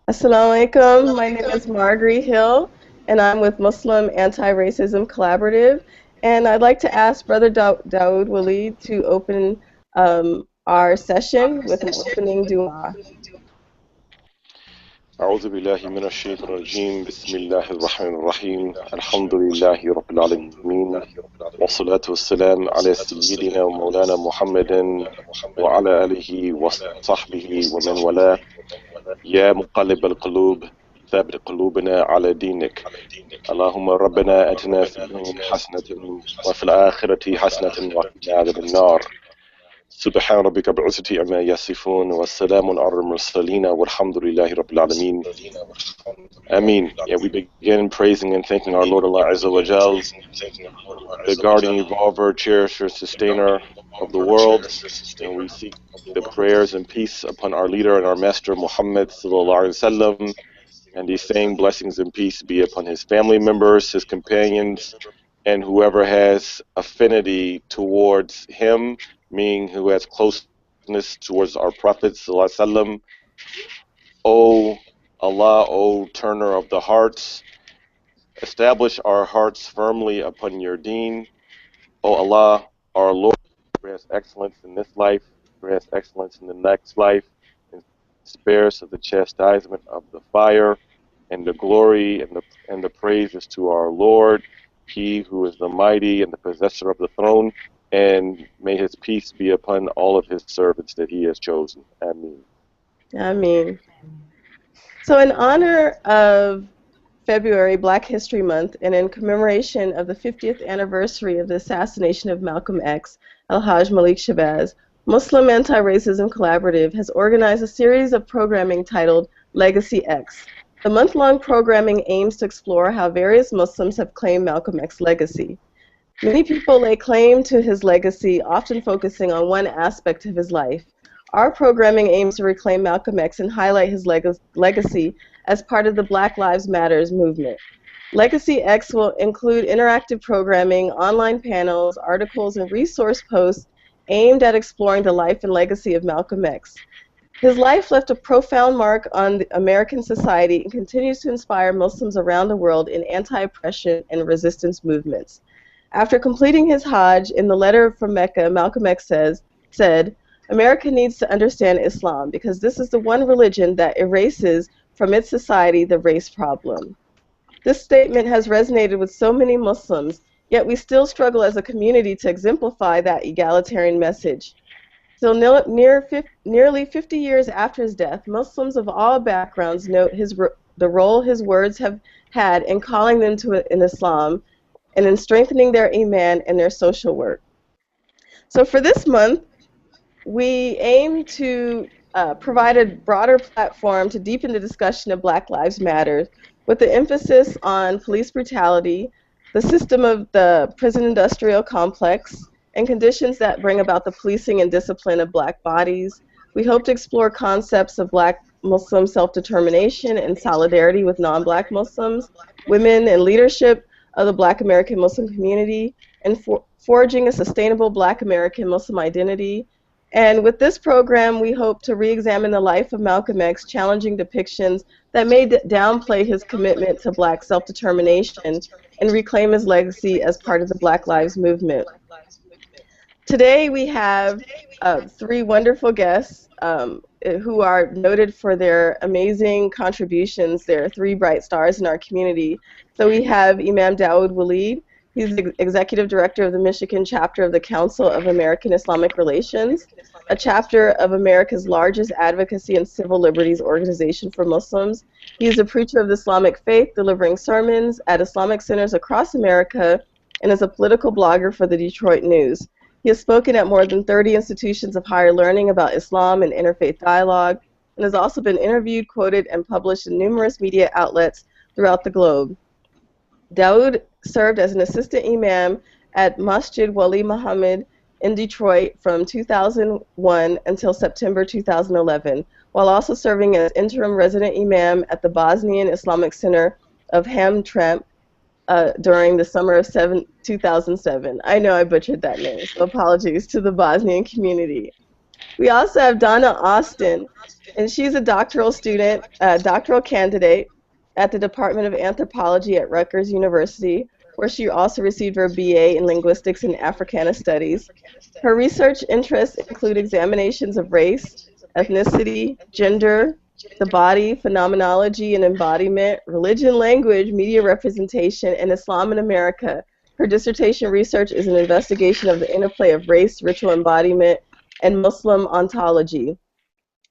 Assalamu alaikum. My name is Marguerite Hill, and I'm with Muslim Anti-Racism Collaborative. And I'd like to ask Brother Dawood Walid to open our session with an opening dua. أعوذ بالله من الشيطان الرجيم بسم الله الرحمن الرحيم الحمد لله رب العالمين والصلاة والسلام على سيدنا ومولانا محمد وعلى آله وصحبه ومن والاه يا مقلب القلوب ثابت قلوبنا على دينك اللهم ربنا أتنا في الدنيا حسنة وفي الآخرة حسنة وقنا عذاب النار سبحان ربك بالعزة عما يصفون والسلام على المرسلين والحمد لله رب العالمين. Ameen. Yeah, we begin praising and thanking our Lord Allah Azza wa Jal, the guardian, evolver, cherisher, sustainer of the world, and we seek the prayers and peace upon our leader and our master Muhammad sallallahu alaihi wasallam, and these same blessings and peace be upon his family members, his companions, and whoever has affinity towards him, meaning who has closeness towards our Prophet sallallahu alaihi wasallam. O Allah, O turner of the hearts, establish our hearts firmly upon your deen. O Allah, our Lord, grant us excellence in this life, grant us excellence in the next life, and spare us of the chastisement of the fire, and the glory and the praise is to our Lord, He who is the mighty and the possessor of the throne, and may His peace be upon all of His servants that He has chosen. Ameen. Ameen. So in honor of February, Black History Month, and in commemoration of the 50th anniversary of the assassination of Malcolm X, Al-Hajj Malik Shabazz, Muslim Anti-Racism Collaborative has organized a series of programming titled LegacyX. The month-long programming aims to explore how various Muslims have claimed Malcolm X's legacy. Many people lay claim to his legacy, often focusing on one aspect of his life. Our programming aims to reclaim Malcolm X and highlight his legacy as part of the BlackLivesMatter movement. LegacyX will include interactive programming, online panels, articles, and resource posts aimed at exploring the life and legacy of Malcolm X. His life left a profound mark on American society and continues to inspire Muslims around the world in anti-oppression and resistance movements. After completing his Hajj, in the letter from Mecca, Malcolm X said, "America needs to understand Islam because this is the one religion that erases from its society the race problem." This statement has resonated with so many Muslims, yet we still struggle as a community to exemplify that egalitarian message. So nearly 50 years after his death, Muslims of all backgrounds note the role his words have had in calling them to in Islam and in strengthening their imaan and their social work. So for this month, we aim to provide a broader platform to deepen the discussion of Black Lives Matter with the emphasis on police brutality, the system of the prison industrial complex, and conditions that bring about the policing and discipline of Black bodies. We hope to explore concepts of Black Muslim self-determination and solidarity with non-Black Muslims, women and leadership of the Black American Muslim community, and forging a sustainable Black American Muslim identity. And with this program, we hope to re-examine the life of Malcolm X, challenging depictions that may downplay his commitment to Black self-determination and reclaim his legacy as part of the Black Lives movement. Today we have three wonderful guests who are noted for their amazing contributions. They're three bright stars in our community. So we have Imam Dawood Walid. He's the Executive Director of the Michigan chapter of the Council of American Islamic Relations, a chapter of America's largest advocacy and civil liberties organization for Muslims. He is a preacher of the Islamic faith, delivering sermons at Islamic centers across America, and is a political blogger for the Detroit News. He has spoken at more than 30 institutions of higher learning about Islam and interfaith dialogue, and has also been interviewed, quoted, and published in numerous media outlets throughout the globe. Dawood served as an assistant imam at Masjid Wali Muhammad in Detroit from 2001 until September 2011, while also serving as interim resident imam at the Bosnian Islamic Center of Hamtramck during the summer of 2007. I know I butchered that name, so apologies to the Bosnian community. We also have Donna Austin, and she's a doctoral student, doctoral candidate at the Department of Anthropology at Rutgers University, where she also received her BA in Linguistics and Africana Studies. Her research interests include examinations of race, ethnicity, gender, the body, phenomenology and embodiment, religion, language, media representation, and Islam in America. Her dissertation research is an investigation of the interplay of race, ritual embodiment, and Muslim ontology.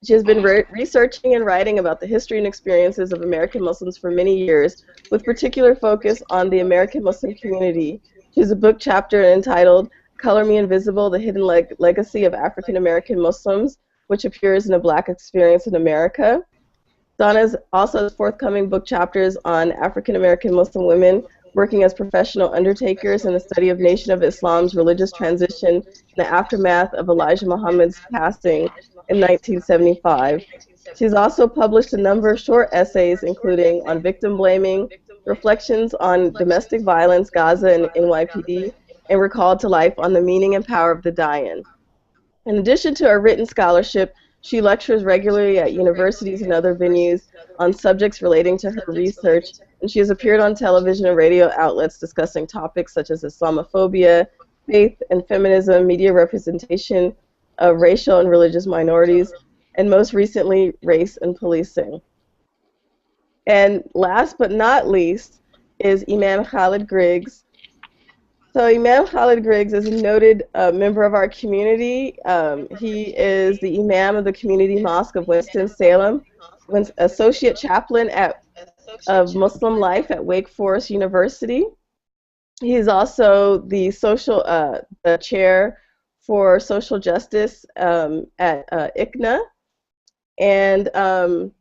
She has been researching and writing about the history and experiences of American Muslims for many years, with particular focus on the American Muslim community. She has a book chapter entitled Color Me Invisible, The Hidden Legacy of African American Muslims, which appears in A Black Experience in America. Donna's also has forthcoming book chapters on African American Muslim women working as professional undertakers in the study of Nation of Islam's religious transition in the aftermath of Elijah Muhammad's passing in 1975. She's also published a number of short essays, including on victim blaming, reflections on domestic violence, Gaza and NYPD, and Recalled to Life on the meaning and power of the Dayan. In addition to her written scholarship, she lectures regularly at universities and other venues on subjects relating to her research, and she has appeared on television and radio outlets discussing topics such as Islamophobia, faith and feminism, media representation of racial and religious minorities, and most recently, race and policing. And last but not least is Imam Khalid Griggs. So Imam Khalid Griggs is a noted member of our community. He is the Imam of the Community Mosque of Winston-Salem, Associate Chaplain of Muslim Life at Wake Forest University. He's also the the chair for social justice at ICNA, and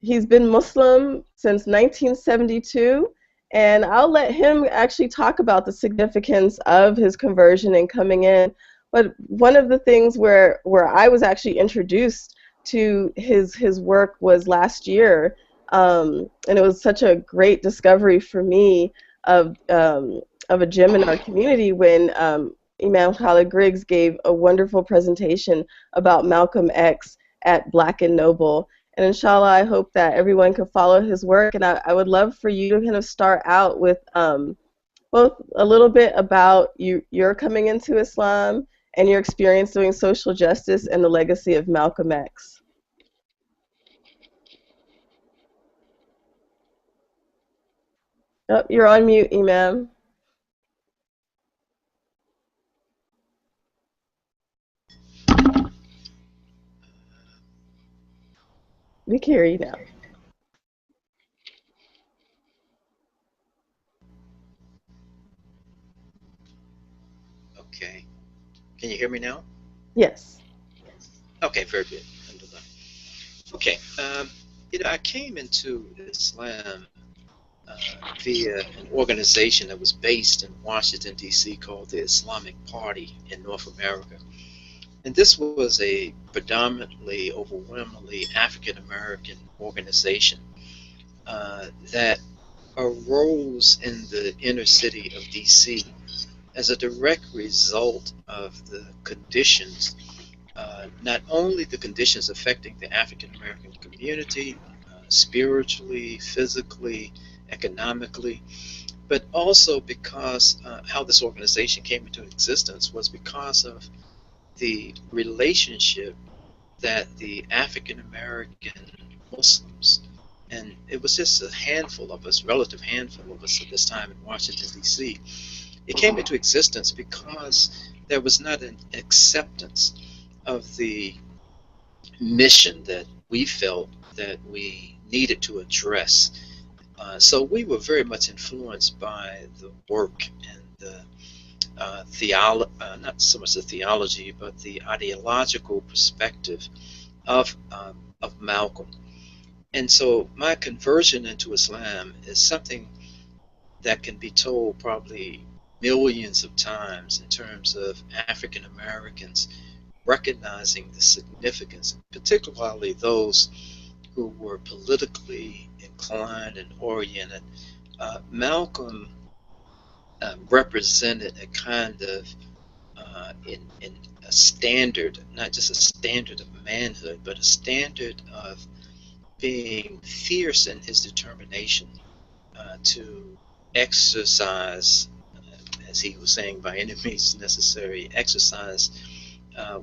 he's been Muslim since 1972. And I'll let him actually talk about the significance of his conversion and coming in. But one of the things where I was actually introduced to his work was last year, and it was such a great discovery for me of a gem in our community when Imam Khalid Griggs gave a wonderful presentation about Malcolm X at Black and Noble. And inshallah, I hope that everyone can follow his work. And I would love for you to kind of start out with both a little bit about your coming into Islam and your experience doing social justice and the legacy of Malcolm X. Oh, you're on mute, Imam. We can hear you now. Okay. Can you hear me now? Yes. Okay, very good. Okay. I came into Islam via an organization that was based in Washington, D.C. called the Islamic Party in North America. And this was a predominantly, overwhelmingly African-American organization that arose in the inner city of D.C. as a direct result of the conditions, not only the conditions affecting the African American community, spiritually, physically, economically, but also because how this organization came into existence was because of the relationship that the African American Muslims, and it was just a handful of us, relative handful of us at this time in Washington, D.C., it came into existence because there was not an acceptance of the mission that we felt that we needed to address. So we were very much influenced by the work and the not so much the theology, but the ideological perspective of Malcolm. And so my conversion into Islam is something that can be told probably millions of times in terms of African Americans recognizing the significance, particularly those who were politically inclined and oriented. Malcolm represented a kind of, in a standard, not just a standard of manhood, but a standard of being fierce in his determination to exercise, as he was saying, by any means necessary, exercise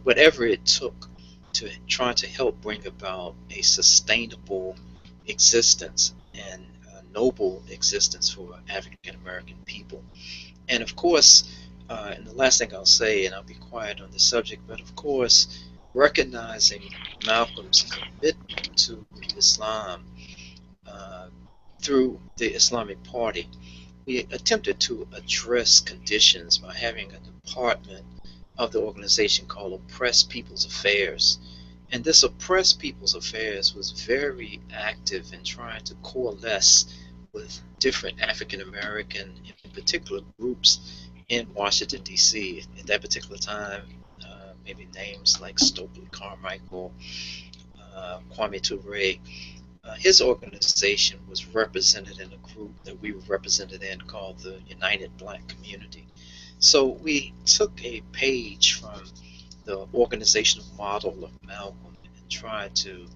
whatever it took to try to help bring about a sustainable existence and a noble existence for African American people. And of course, and the last thing I'll say, and I'll be quiet on the subject, but of course, recognizing Malcolm's commitment to Islam through the Islamic Party, we attempted to address conditions by having a department of the organization called Oppressed People's Affairs. And this Oppressed People's Affairs was very active in trying to coalesce with different African American, in particular, groups in Washington, D.C. At that particular time, maybe names like Stokely Carmichael, Kwame Ture. His organization was represented in a group that we were represented in called the United Black Community. So we took a page from the organizational model of Malcolm and tried to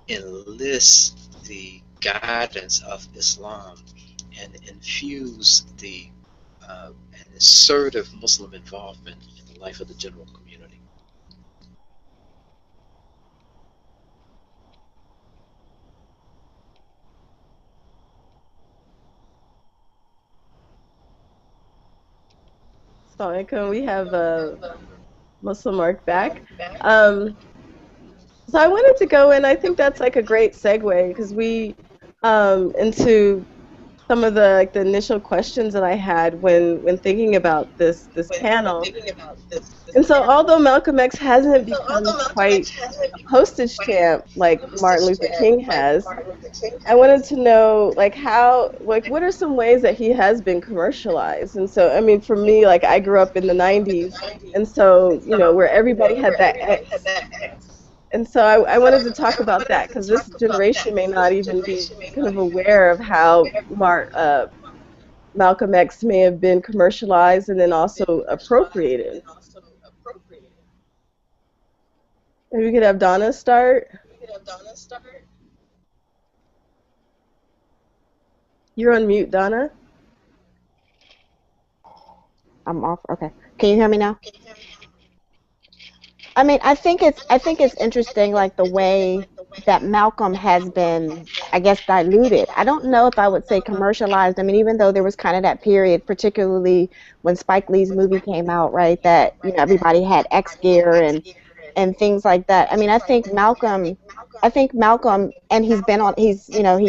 enlist the guidance of Islam and infuse an assertive Muslim involvement in the life of the general community. Assalamualaikum. We have MuslimARC back. So I wanted to go in. I think that's like a great segue because we into some of the the initial questions that I had when thinking about this panel. And so although Malcolm X hasn't become quite a postage stamp like Martin Luther King has, I wanted to know what are some ways that he has been commercialized? And so I mean for me, like I grew up in the 90s, and so where everybody had that X. And so I wanted to talk about that because this generation may not even be kind of aware of how Malcolm X may have been commercialized and then also appropriated. Maybe we could have Donna start. You're on mute, Donna. I'm off. Okay. Can you hear me now? I mean, I think it's interesting, like the way that Malcolm has been, I guess, diluted. I don't know if I would say commercialized. I mean, even though there was kind of that period, particularly when Spike Lee's movie came out, right? That everybody had X gear and things like that. I mean, I think Malcolm, and he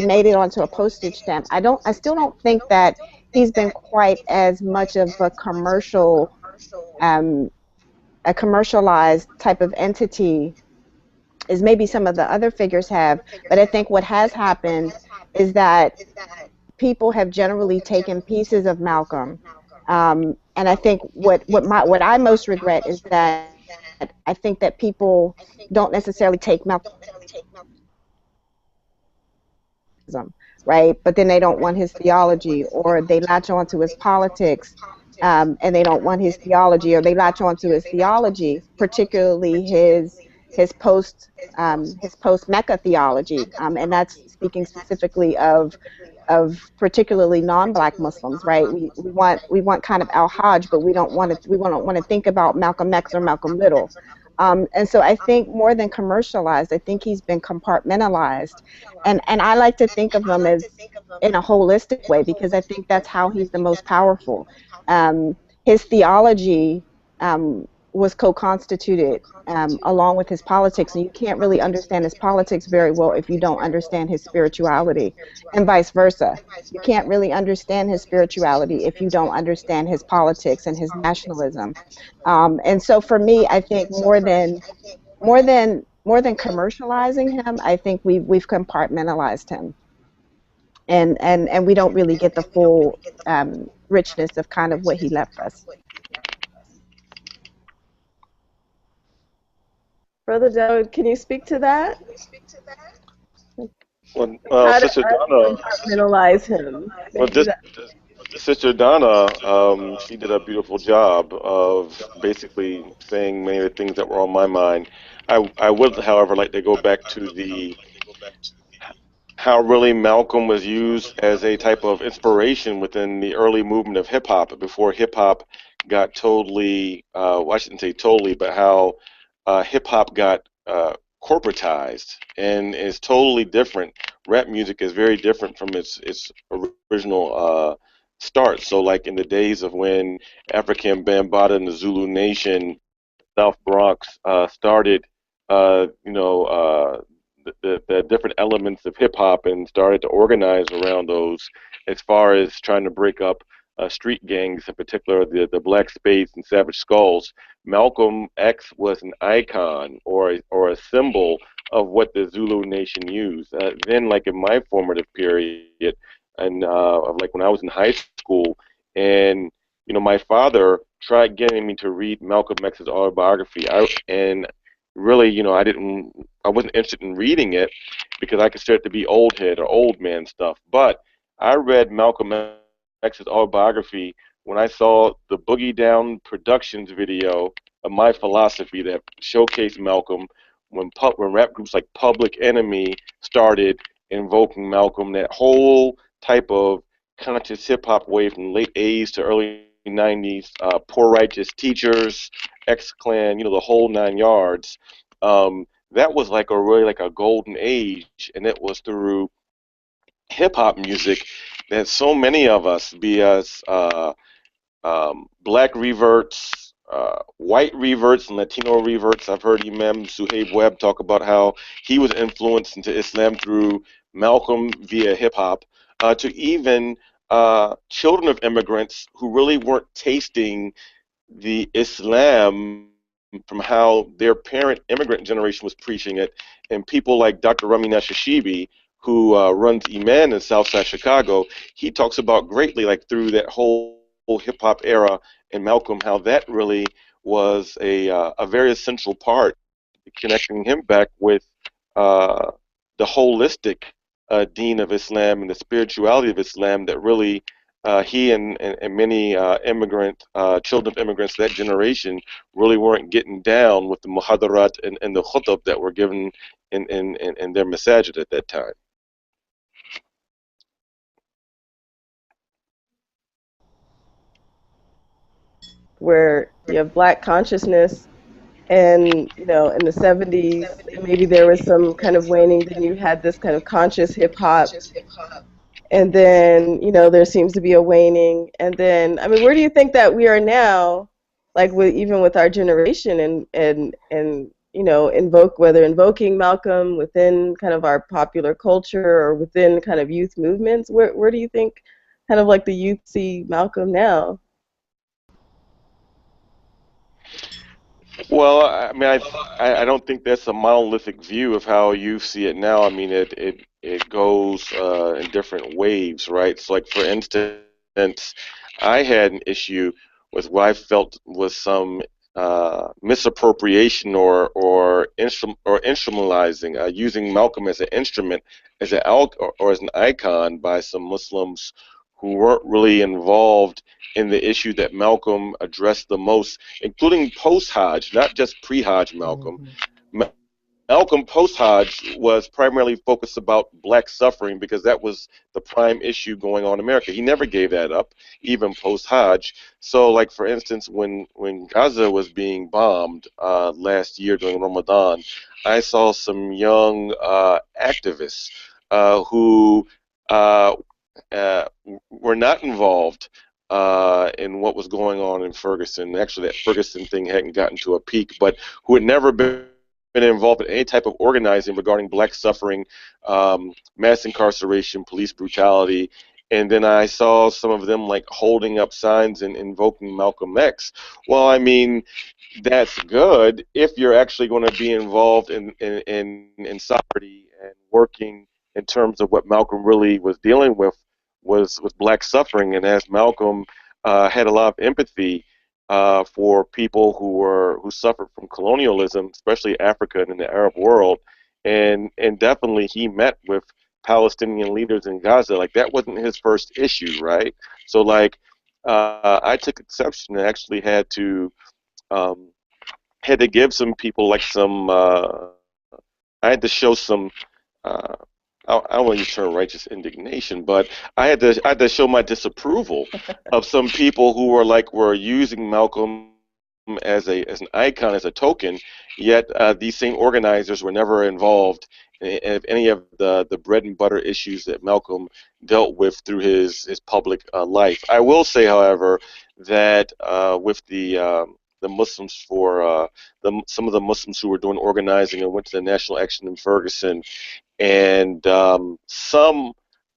made it onto a postage stamp. I still don't think that he's been quite as much of a commercialized type of entity as maybe some of the other figures have. But I think what has happened is that people have generally taken pieces of Malcolm, and I think what I most regret is that I think that people don't necessarily take Malcolm, right? But then they don't want his theology, or they latch on to his politics, and they don't want his theology, or they latch on to his theology, particularly his post Mecca theology, and that's speaking specifically of particularly non-black Muslims, right? We want kind of al-Hajj, but we don't want to think about Malcolm X or Malcolm Little. And so I think more than commercialized, I think he's been compartmentalized, and I like to think of him as in a holistic way, because I think that's how he's the most powerful. His theology was co-constituted along with his politics, and you can't really understand his politics very well if you don't understand his spirituality, and vice versa. You can't really understand his spirituality if you don't understand his politics and his nationalism. And so for me, I think more than commercializing him, I think we've compartmentalized him, and we don't really get the full richness of kind of what he left us. Brother Dawood, can you speak to that? Well, How Sister do Donna, compartmentalize him? well, Sister Donna, she did a beautiful job of basically saying many of the things that were on my mind. I would, however, like to go back to the how really Malcolm was used as a type of inspiration within the early movement of hip hop before hip hop got totally, well, I shouldn't say totally, but how hip hop got corporatized and is totally different. Rap music is very different from its original start. So, like in the days of when African Bambaataa and the Zulu Nation South Bronx started, the different elements of hip hop and started to organize around those as far as trying to break up street gangs, in particular the Black Spades and Savage Skulls. Malcolm X was an icon or a symbol of what the Zulu Nation used. Then, like in my formative period, and of like when I was in high school, and my father tried getting me to read Malcolm X's autobiography. And really, I wasn't interested in reading it because I considered it to be old head or old man stuff. But I read Malcolm X's autobiography when I saw the Boogie Down Productions video of My Philosophy that showcased Malcolm when rap groups like Public Enemy started invoking Malcolm. That whole type of conscious hip hop wave from late 80s to early 90s, Poor Righteous Teachers, X Clan, the whole 9 yards. That was like a golden age, and it was through hip hop music that so many of us, be us black reverts, white reverts, and Latino reverts. I've heard Imam Suhaib Webb talk about how he was influenced into Islam through Malcolm via hip hop, to even children of immigrants who really weren't tasting the Islam from how their parent immigrant generation was preaching it, and people like Dr. Rami Nashashibi, who runs Iman in Southside Chicago, he talks about greatly, like through that whole hip hop era and Malcolm, how that really was a very essential part, connecting him back with uh, the holistic deen of Islam and the spirituality of Islam that really he and many children of immigrants of that generation really weren't getting down with the muhadarat and the khutub that were given in their masajid at that time. Where you have black consciousness, and in the 70s maybe there was some kind of waning, then you had this kind of conscious hip hop, and then there seems to be a waning, and then I mean, where do you think that we are now, like with our generation, and invoking Malcolm within kind of our popular culture or within kind of youth movements? Where do you think kind of like the youth see Malcolm now? Well, I mean, I don't think that's a monolithic view of how you see it now. I mean, it goes in different waves, right? So, like for instance, I had an issue with what I felt was some misappropriation or instrumentalizing, using Malcolm as an instrument, or as an icon by some Muslims who weren't really involved in the issue that Malcolm addressed the most, including post-Hajj, not just pre-Hajj Malcolm. Malcolm post-Hajj was primarily focused about black suffering because that was the prime issue going on in America. He never gave that up, even post-Hajj. So, like for instance, when Gaza was being bombed last year during Ramadan, I saw some young activists who uh, were not involved in what was going on in Ferguson. Actually, that Ferguson thing hadn't gotten to a peak, but who had never been involved in any type of organizing regarding black suffering, mass incarceration, police brutality. And then I saw some of them like holding up signs and invoking Malcolm X. Well, I mean, that's good if you're actually going to be involved in solidarity and working in terms of what Malcolm really was dealing with was black suffering. And as Malcolm had a lot of empathy for people who suffered from colonialism, especially Africa and in the Arab world, and definitely he met with Palestinian leaders in Gaza, like that wasn't his first issue, right? So like I took exception and actually um, had to give some people like some I had to show some uh, I don't want to use the term righteous indignation, but I had to show my disapproval of some people who were using Malcolm as an icon, as a token, yet these same organizers were never involved in any of the bread and butter issues that Malcolm dealt with through his public life. I will say, however, that with the Muslims some of the Muslims who were doing organizing and went to the National Action in Ferguson, and some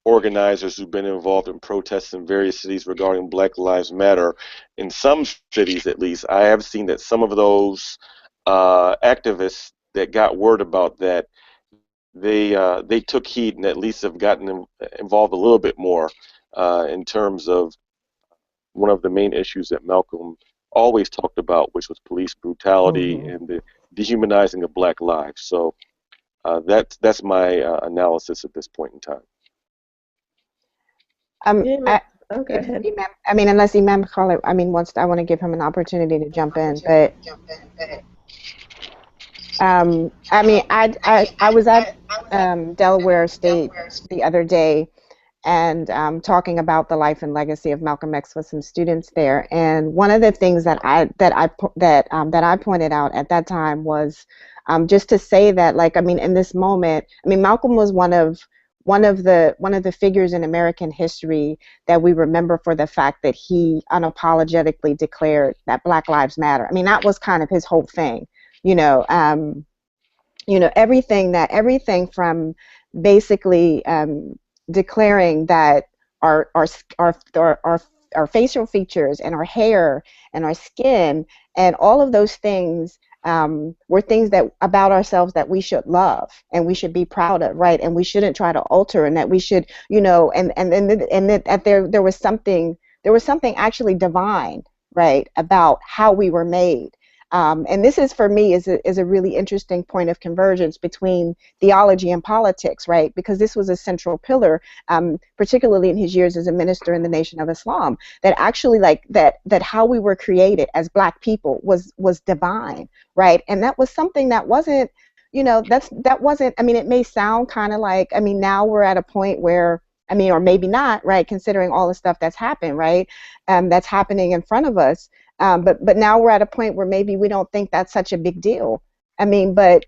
organizers who've been involved in protests in various cities regarding Black Lives Matter, in some cities at least, I have seen that some of those activists that got word about that, they took heed and at least have gotten involved a little bit more in terms of one of the main issues that Malcolm always talked about, which was police brutality and the dehumanizing of Black lives. So that's my analysis at this point in time. Go ahead. I mean, unless Imam Khalid, I mean, I want to give him an opportunity to jump in, but I mean, I was at Delaware State the other day and talking about the life and legacy of Malcolm X with some students there, and one of the things that I pointed out at that time was just to say that, like, I mean, in this moment, I mean, Malcolm was one of the figures in American history that we remember for the fact that he unapologetically declared that Black Lives Matter. I mean, that was kind of his whole thing, everything from basically declaring that our facial features and our hair and our skin and all of those things were things that about ourselves that we should love and we should be proud of, right? And we shouldn't try to alter, and that we should, and that there was something actually divine, right, about how we were made. And this is, for me, is a really interesting point of convergence between theology and politics, right? Because this was a central pillar, particularly in his years as a minister in the Nation of Islam, that actually, like, that how we were created as Black people was divine, right? And that was something that wasn't, that wasn't, I mean, it may sound kind of like, I mean, now we're at a point where, I mean, or maybe not, right, considering all the stuff that's happened, right, that's happening in front of us. But now we're at a point where maybe we don't think that's such a big deal. I mean, but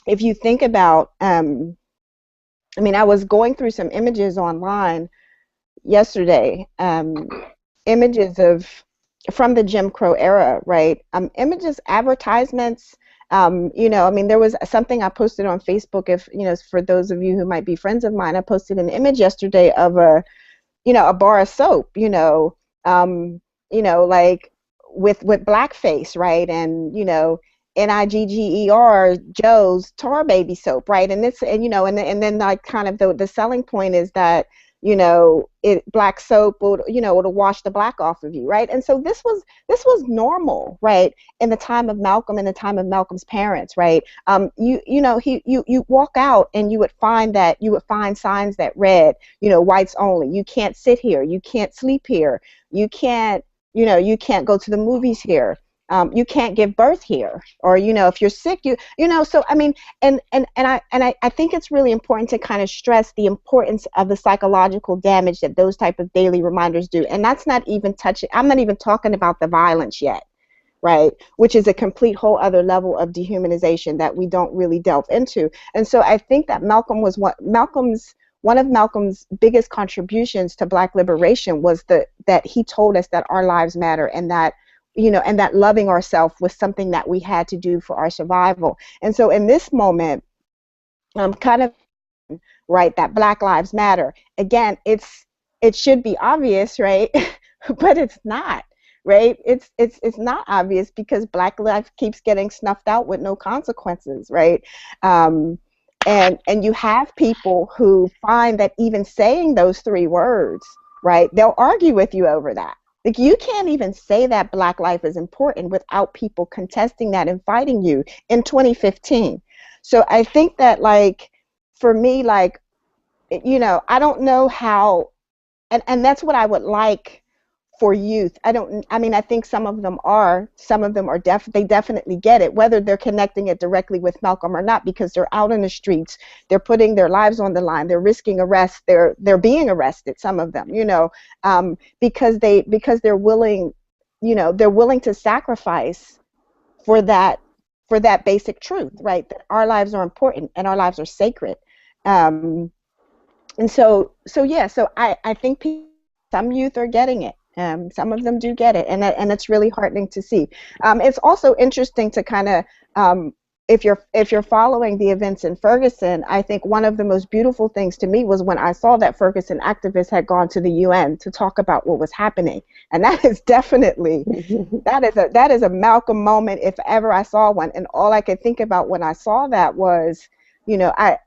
if you think about, I mean, I was going through some images online yesterday, images from the Jim Crow era, right? Images, advertisements. I mean, there was something I posted on Facebook. For those of you who might be friends of mine, I posted an image yesterday of a bar of soap, like with blackface, right? And NIGGER, Joe's Tar Baby soap, right? And and then like kind of the selling point is that black soap will it'll wash the black off of you, right? And so this was normal, right, in the time of Malcolm, in the time of Malcolm's parents, right? You walk out and you would find signs that read, whites only. You can't sit here. You can't sleep here. You can't go to the movies here. You can't give birth here, or if you're sick, so I mean, and I think it's really important to kind of stress the importance of the psychological damage that those type of daily reminders do. And that's not even I'm not even talking about the violence yet, right, which is a complete whole other level of dehumanization that we don't really delve into. And so I think that one of Malcolm's biggest contributions to Black liberation was that he told us that our lives matter, and that and that loving ourselves was something that we had to do for our survival. And so in this moment, kind of, right, that Black Lives Matter, again, it should be obvious, right? But it's not, right? It's not obvious, because Black life keeps getting snuffed out with no consequences, right? And you have people who find that even saying those three words, right, they'll argue with you over that. Like, you can't even say that Black life is important without people contesting that and fighting you in 2015. So I think that, like, for me, like, you know, I don't know how, and that's what I would like for youth. I mean, I think some of them are they definitely get it, whether they're connecting it directly with Malcolm or not, because they're out in the streets, they're putting their lives on the line, they're risking arrest, they're being arrested, some of them, you know, because they're willing, you know, they're willing to sacrifice for that basic truth, right? That our lives are important and our lives are sacred. Um, and so yeah, so I think some youth are getting it. Some of them do get it, and it's really heartening to see. It's also interesting to kind of, if you're following the events in Ferguson, I think one of the most beautiful things to me was when I saw that Ferguson activists had gone to the UN to talk about what was happening, and that is definitely that is a Malcolm moment if ever I saw one. And all I could think about when I saw that was, you know, I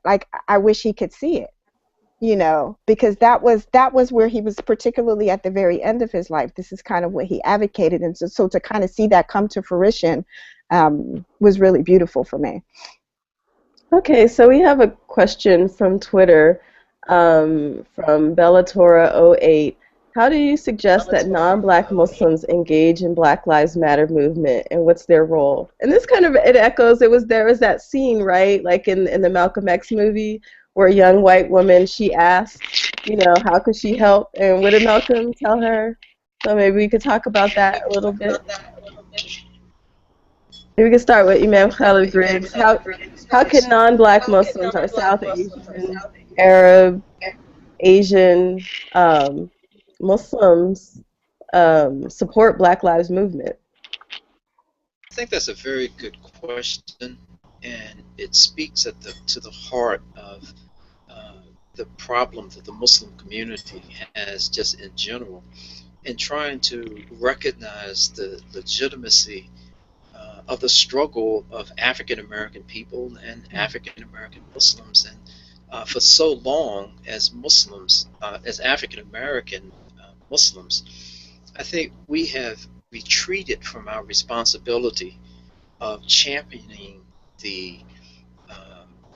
wish he could see it, you know, because that was where he was, particularly at the very end of his life. This is kind of what he advocated, and so to kind of see that come to fruition was really beautiful for me. Okay, so we have a question from Twitter from Bellatora08. How do you suggest that non-Black Muslims engage in Black Lives Matter movement, and what's their role? And this kind of, it echoes, there was that scene, right, like in the Malcolm X movie, where a young white woman, she asked, you know, how could she help, and what did Malcolm tell her? So maybe we could talk about that a little bit. Maybe we can start with Imam Khalid Griggs. How can non-Black Muslims or South Asian, Arab, Asian Muslims support Black Lives Movement? I think that's a very good question, and it speaks to the heart of the problem that the Muslim community has just in general, in trying to recognize the legitimacy of the struggle of African American people and African American Muslims. And for so long, as Muslims, as African American Muslims, I think we have retreated from our responsibility of championing the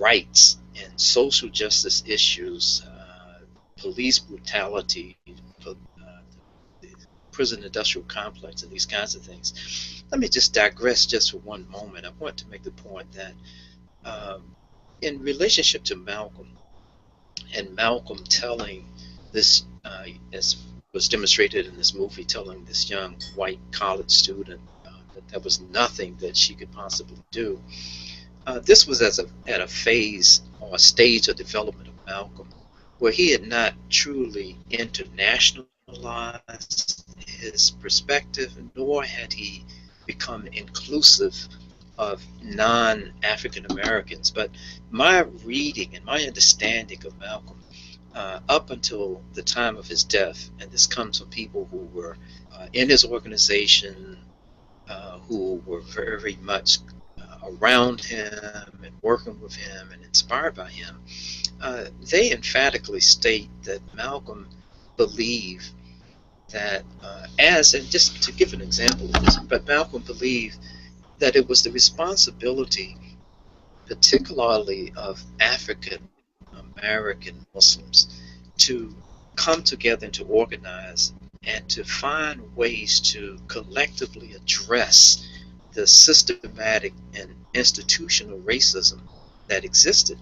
rights and social justice issues, police brutality, the prison industrial complex, and these kinds of things. Let me just digress just for one moment. I want to make the point that in relationship to Malcolm, and Malcolm telling this, as was demonstrated in this movie, telling this young white college student that there was nothing that she could possibly do. This was at a phase or a stage of development of Malcolm where he had not truly internationalized his perspective, nor had he become inclusive of non-African Americans. But my reading and my understanding of Malcolm up until the time of his death, and this comes from people who were in his organization, who were very much around him and working with him and inspired by him, they emphatically state that Malcolm believed that, and just to give an example of this, but Malcolm believed that it was the responsibility, particularly of African American Muslims, to come together and to organize and to find ways to collectively address the systematic and institutional racism that existed.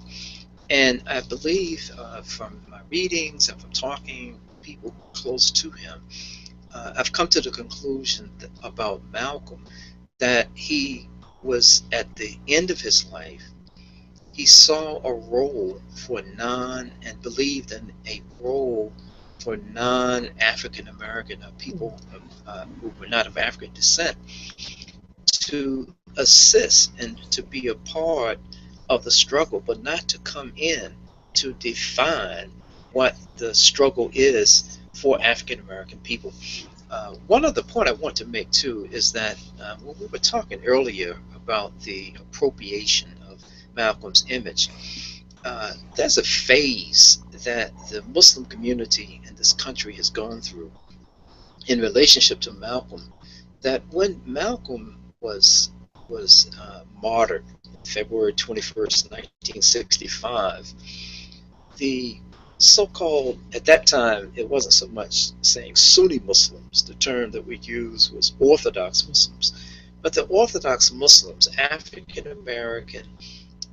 And I believe from my readings and from talking to people close to him, I've come to the conclusion about Malcolm that he was at the end of his life. He saw a role for and believed in a role for non-African American people who were not of African descent, to assist and to be a part of the struggle, but not to come in to define what the struggle is for African American people. One other point I want to make too is that when we were talking earlier about the appropriation of Malcolm's image, there's a phase that the Muslim community in this country has gone through in relationship to Malcolm, that when Malcolm was martyred February 21st, 1965, the so-called, at that time, it wasn't so much saying Sunni Muslims. The term that we used was Orthodox Muslims. But the Orthodox Muslims, African American,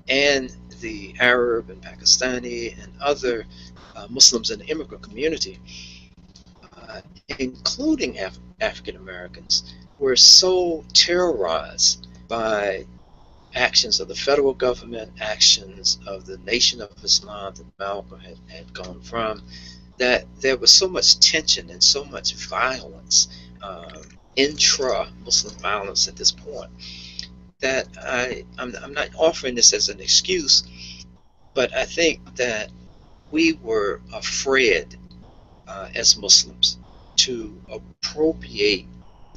and the Arab and Pakistani and other Muslims in the immigrant community, including African Americans, were so terrorized by actions of the federal government, actions of the Nation of Islam that Malcolm had gone from, that there was so much tension and so much violence, intra-Muslim violence at this point, that I'm not offering this as an excuse, but I think that we were afraid as Muslims to appropriate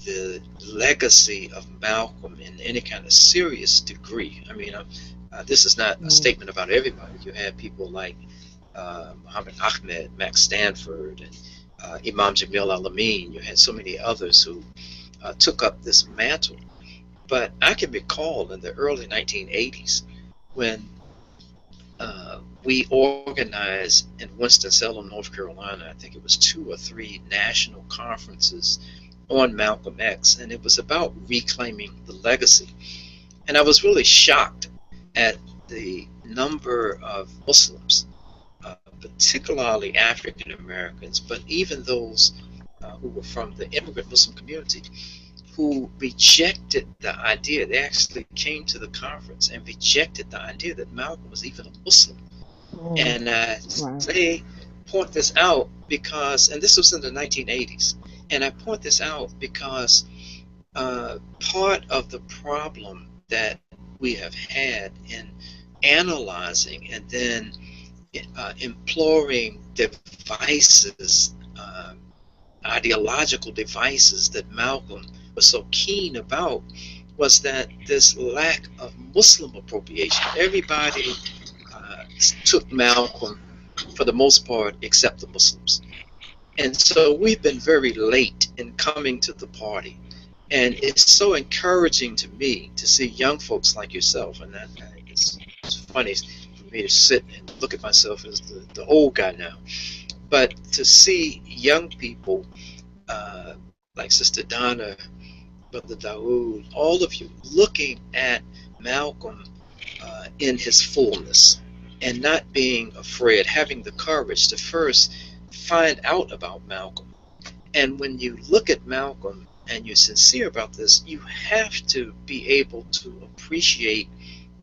the legacy of Malcolm in any kind of serious degree. I mean, this is not a statement about everybody. You had people like Muhammad Ahmed, Max Stanford, and Imam Jamil Al-Amin. You had so many others who took up this mantle. But I can recall in the early 1980s when we organized in Winston-Salem, North Carolina, I think it was 2 or 3 national conferences on Malcolm X, and it was about reclaiming the legacy. And I was really shocked at the number of Muslims, particularly African Americans, but even those who were from the immigrant Muslim community, who rejected the idea. They actually came to the conference and rejected the idea that Malcolm was even a Muslim. And they point this out because, and this was in the 1980s, and I point this out because part of the problem that we have had in analyzing and then imploring devices, ideological devices that Malcolm was so keen about, was that this lack of Muslim appropriation. Everybody took Malcolm for the most part except the Muslims. And so we've been very late in coming to the party. And it's so encouraging to me to see young folks like yourself, and that it's funny for me to sit and look at myself as the old guy now, but to see young people like Sister Donna, Brother Dawood, all of you looking at Malcolm in his fullness and not being afraid, having the courage to first find out about Malcolm. And when you look at Malcolm and you're sincere about this, you have to be able to appreciate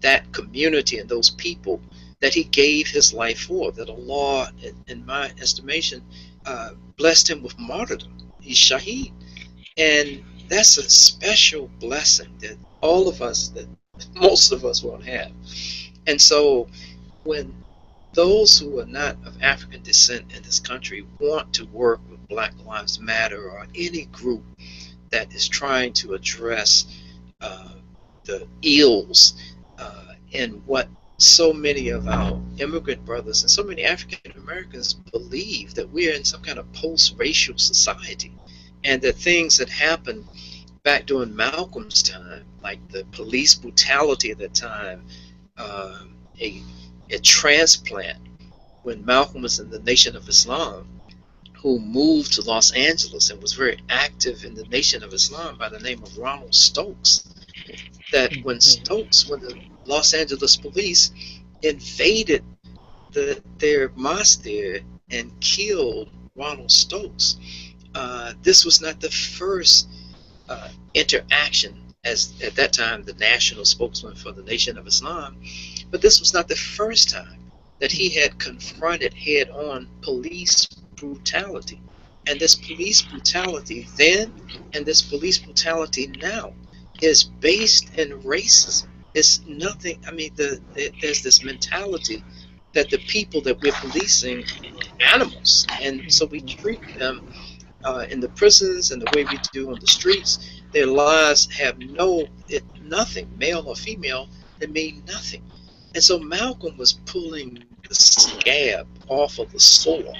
that community and those people that he gave his life for, that Allah, in my estimation, blessed him with martyrdom. He's Shaheed. And that's a special blessing that all of us, that most of us won't have. And so when those who are not of African descent in this country want to work with Black Lives Matter or any group that is trying to address the ills in what so many of our immigrant brothers and so many African Americans believe, that we're in some kind of post-racial society, and that things that happened back during Malcolm's time, like the police brutality at that time, a transplant when Malcolm was in the Nation of Islam, who moved to Los Angeles and was very active in the Nation of Islam by the name of Ronald Stokes, that when the Los Angeles police invaded their mosque there and killed Ronald Stokes, this was not the first interaction, as at that time the national spokesman for the Nation of Islam, but this was not the first time that he had confronted head-on police brutality. And this police brutality then and this police brutality now is based in racism. It's nothing, I mean, there's this mentality that the people that we're policing are animals, and so we treat them in the prisons and the way we do on the streets. Their lives have nothing, male or female, they mean nothing. And so Malcolm was pulling the scab off of the sore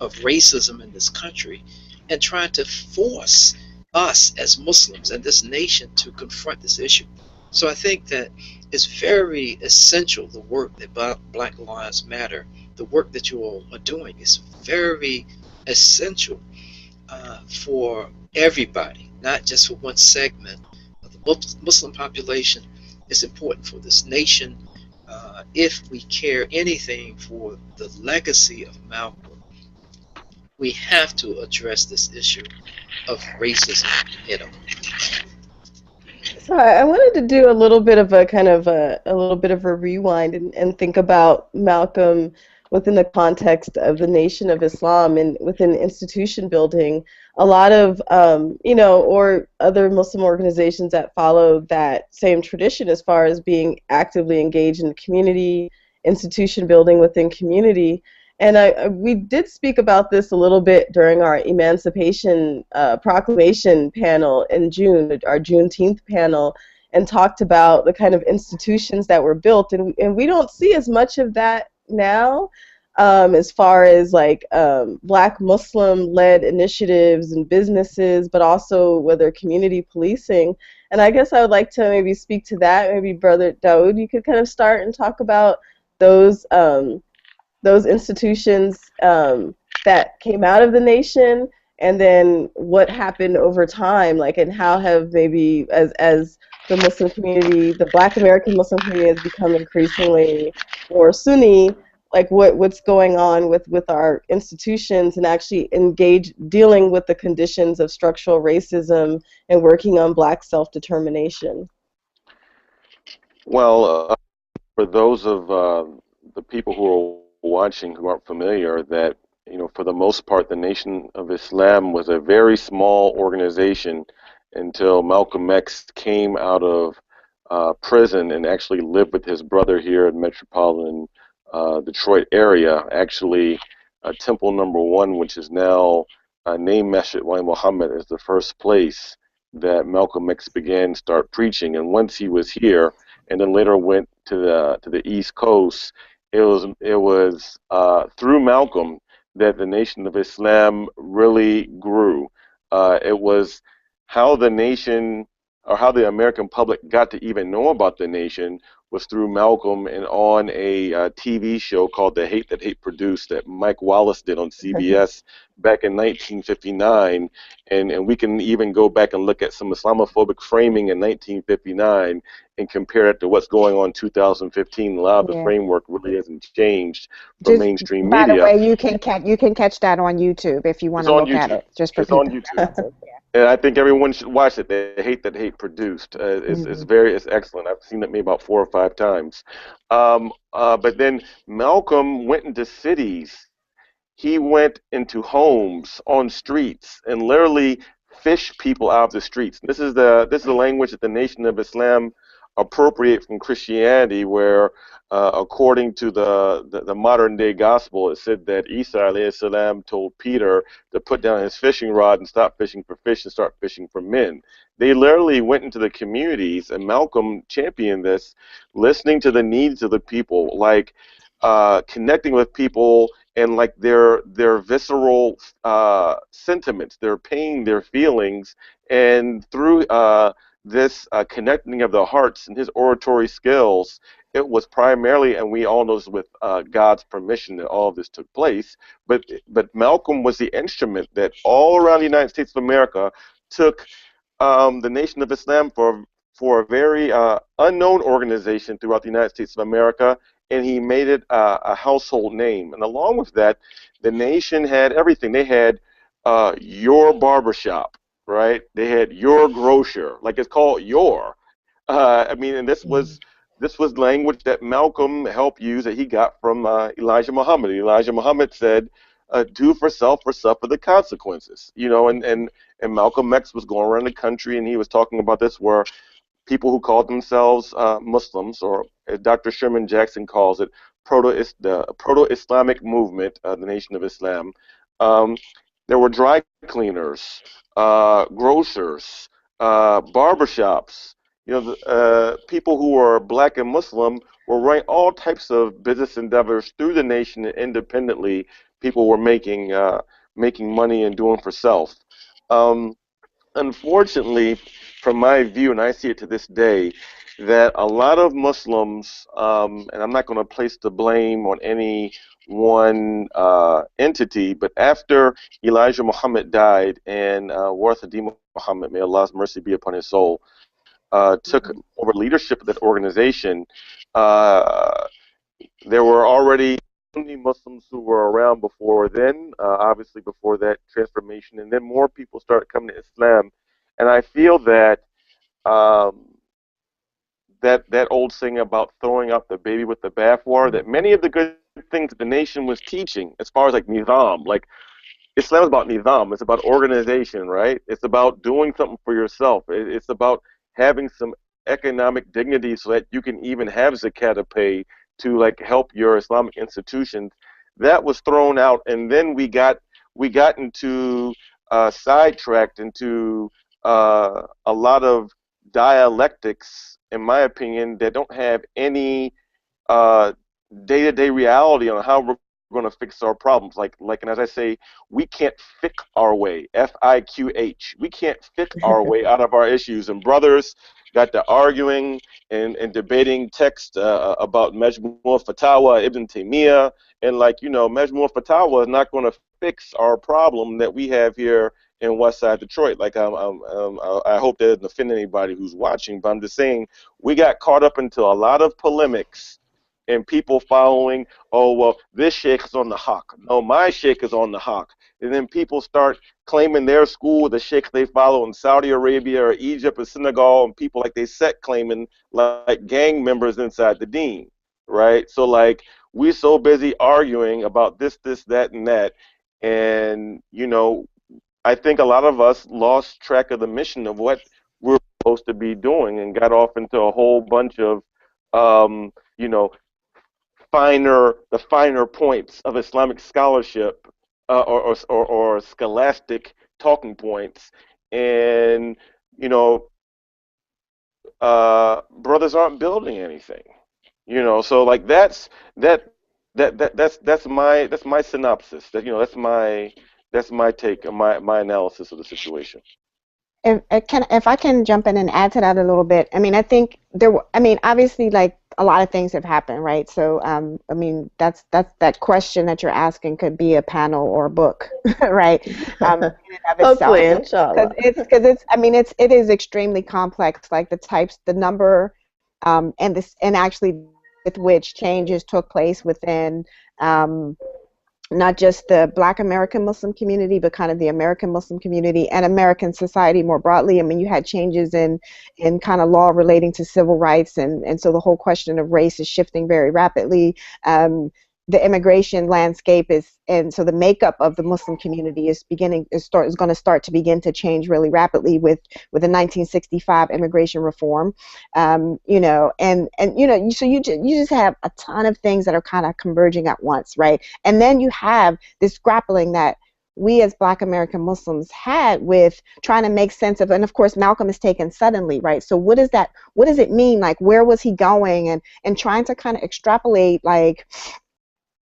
of racism in this country and trying to force us as Muslims and this nation to confront this issue. So I think that it's very essential, the work that Black Lives Matter, the work that you all are doing is very essential for everybody, not just for one segment of the Muslim population. It's important for this nation. If we care anything for the legacy of Malcolm, we have to address this issue of racism head on. So I wanted to do a little bit of a kind of a little bit of a rewind and think about Malcolm within the context of the Nation of Islam and within institution building. A lot of, or other Muslim organizations that follow that same tradition as far as being actively engaged in the community, institution building within community. And we did speak about this a little bit during our Emancipation Proclamation panel in June, our Juneteenth panel, and talked about the kind of institutions that were built. And we don't see as much of that now as far as like Black Muslim-led initiatives and businesses, but also whether community policing. And I guess I would like to maybe speak to that. Maybe Brother Daoud, you could kind of start and talk about those institutions that came out of the nation, and then what happened over time, like, and how have maybe as the Muslim community, the Black American Muslim community, has become increasingly more Sunni, like what's going on with our institutions and actually dealing with the conditions of structural racism and working on Black self-determination. Well, for those of the people who are watching who aren't familiar, that for the most part, the Nation of Islam was a very small organization until Malcolm X came out of prison and actually lived with his brother here in metropolitan Detroit area. Actually, Temple Number 1, which is now named Masjid Wali Muhammad, is the first place that Malcolm X began to start preaching. And once he was here, and then later went to the East Coast, it was through Malcolm that the Nation of Islam really grew. It was how the nation, or how the American public got to even know about the nation, was through Malcolm and on a TV show called The Hate That Hate Produced that Mike Wallace did on CBS back in 1959. And we can even go back and look at some Islamophobic framing in 1959 and compare it to what's going on in 2015. A lot of the framework really hasn't changed for mainstream media. By the way, you can catch that on YouTube if you want to look at it. Just for it's people. on YouTube. And I think everyone should watch it. The Hate That Hate Produced. It's excellent. I've seen it maybe about 4 or 5 times. But then Malcolm went into cities. He went into homes, on streets, and literally fished people out of the streets. This is the language that the Nation of Islam appropriate from Christianity, where according to the modern day gospel, it said that Isa alayhi salam told Peter to put down his fishing rod and stop fishing for fish and start fishing for men. They literally went into the communities, and Malcolm championed this, listening to the needs of the people, like connecting with people and like their visceral sentiments, their pain, their feelings, and through this connecting of the hearts and his oratory skills, it was primarily, and we all know this, with God's permission that all of this took place, but Malcolm was the instrument that all around the United States of America took the Nation of Islam for a very unknown organization throughout the United States of America, and he made it a household name. And along with that, the nation had everything. They had your barbershop, right? They had your grocer, like it's called your. And this was language that Malcolm helped use, that he got from Elijah Muhammad. Elijah Muhammad said, "Do for self or suffer the consequences." And Malcolm X was going around the country, and he was talking about this, where people who called themselves Muslims, or as Dr. Sherman Jackson calls it, the proto-Islamic movement, the Nation of Islam. There were dry cleaners, grocers, barbershops. People who were Black and Muslim were running all types of business endeavors through the nation, and independently, people were making money and doing for self. Unfortunately, from my view, and I see it to this day, that a lot of Muslims, and I'm not going to place the blame on any one entity, but after Elijah Muhammad died and Warith Adi Muhammad, may Allah's mercy be upon his soul, took over leadership of that organization, uh, there were already many Muslims who were around before then, obviously before that transformation, and then more people started coming to Islam. And I feel that um, that old saying about throwing out the baby with the bathwater, that many of the good things that the nation was teaching, as far as like nizam, like Islam is about nizam. It's about organization, right? It's about doing something for yourself. It's about having some economic dignity so that you can even have zakat to pay to like help your Islamic institutions. That was thrown out, and then we got into sidetracked into a lot of dialectics, in my opinion, that don't have any uh, day-to-day reality on how we're going to fix our problems. And as I say, we can't fick our way, F-I-Q-H. We can't fick our way out of our issues. And brothers got to arguing and debating text about Majmu' Fatawa, Ibn Taymiyyah, and Majmu' Fatawa is not going to fix our problem that we have here in West Side Detroit. I hope that doesn't offend anybody who's watching, but I'm just saying we got caught up into a lot of polemics and people following, oh, well, this sheikh is on the hawk. No, my sheikh is on the hawk. And then people start claiming their school, the sheikh they follow in Saudi Arabia or Egypt or Senegal, and people like they set claiming like gang members inside the deen, right? So like we're so busy arguing about this, that, and that. And, I think a lot of us lost track of the mission of what we're supposed to be doing and got off into a whole bunch of, you know, the finer points of Islamic scholarship or scholastic talking points, and brothers aren't building anything. So like that's my synopsis. That's my take and my analysis of the situation. If I can jump in and add to that a little bit, I mean, I think obviously, like a lot of things have happened, right? So, I mean, that's that question that you're asking could be a panel or a book, right? In and of itself, Hopefully, inshallah. Because it is extremely complex, like the number, and actually with which changes took place within. Not just the Black American Muslim community, but kind of the American Muslim community and American society more broadly. I mean, you had changes in kind of law relating to civil rights, and so the whole question of race is shifting very rapidly. The immigration landscape and so the makeup of the Muslim community is going to start to begin to change really rapidly with the 1965 immigration reform. So you just have a ton of things that are kind of converging at once, right? And then you have this grappling that we as Black American Muslims had with trying to make sense of, and of course Malcolm is taken suddenly, right? So what does it mean? Like, where was he going? And trying to kind of extrapolate, like,